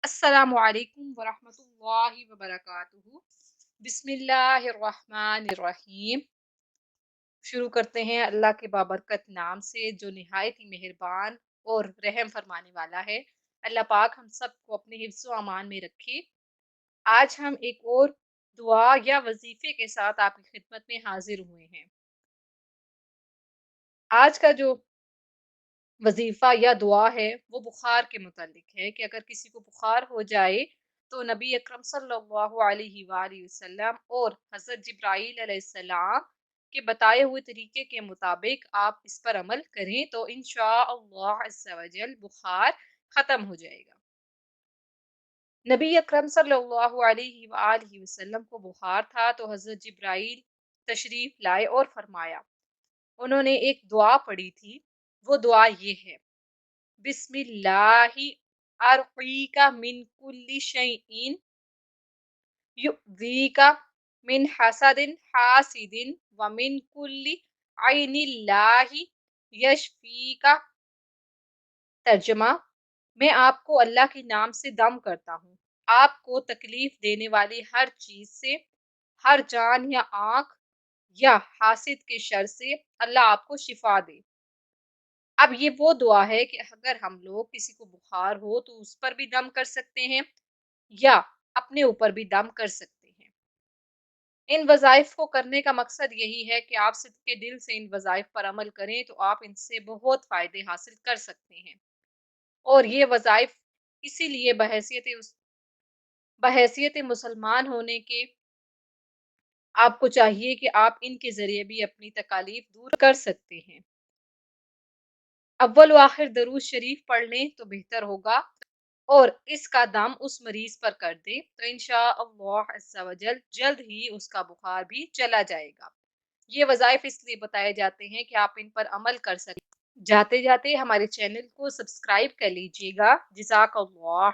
अस्सलामु अलैकुम वरहमतुल्लाहि वबरकातुहू। बिस्मिल्लाहिर्रहमानिर्रहीम। शुरू करते हैं अल्लाह के बाबरकत नाम से जो निहायत ही मेहरबान और रहम फरमाने वाला है। अल्लाह पाक हम सबको अपने हिफ्ज़ व अमान में रखे। आज हम एक और दुआ या वजीफे के साथ आपकी खिदमत में हाजिर हुए हैं। आज का जो वजीफा या दुआ है वो बुखार के मुतालिक है कि अगर किसी को बुखार हो जाए तो नबी अकरम सल्लल्लाहु अलैहि वसल्लम और हजरत जिब्राईल अलैहिस्सलाम के बताए हुए तरीके के मुताबिक आप इस पर अमल करें तो इंशाअल्लाह अज़्ज़ा वजल बुखार खत्म हो जाएगा। नबी अकरम सल्लल्लाहु अलैहि वसल्लम को बुखार था तो हजरत जिब्राईल तशरीफ लाए और फरमाया, उन्होंने एक दुआ पढ़ी थी। वो दुआ ये है, बिस्मिल्लाहि अर्क़ीका मिन कुल्लि शैइन युज़ीका मिन हसदिन हासिदिन व मिन कुल्लि ऐनिल्लाहि यशफ़ीका। तर्जमा, मैं आपको अल्लाह के नाम से दम करता हूँ, आपको तकलीफ देने वाली हर चीज से, हर जान या आंख या हासिद के शर से अल्लाह आपको शिफा दे। अब ये वो दुआ है कि अगर हम लोग किसी को बुखार हो तो उस पर भी दम कर सकते हैं या अपने ऊपर भी दम कर सकते हैं। इन वज़ाइफ को करने का मकसद यही है कि आप सिद्क़े दिल से इन वज़ाइफ पर अमल करें तो आप इनसे बहुत फ़ायदे हासिल कर सकते हैं। और ये वज़ाइफ इसीलिए बहैसियत मुसलमान होने के आपको चाहिए कि आप इनके ज़रिए भी अपनी तकालीफ दूर कर सकते हैं। अव्वल व आखिर दरूद शरीफ पढ़ लें तो बेहतर होगा और इसका दम उस मरीज पर कर दें तो इंशाअल्लाह अज़्ज़ा वजल जल्द ही उसका बुखार भी चला जाएगा। ये वज़ाइफ इसलिए बताए जाते हैं कि आप इन पर अमल कर सकें। जाते जाते हमारे चैनल को सब्सक्राइब कर लीजिएगा। जज़ाकल्लाह।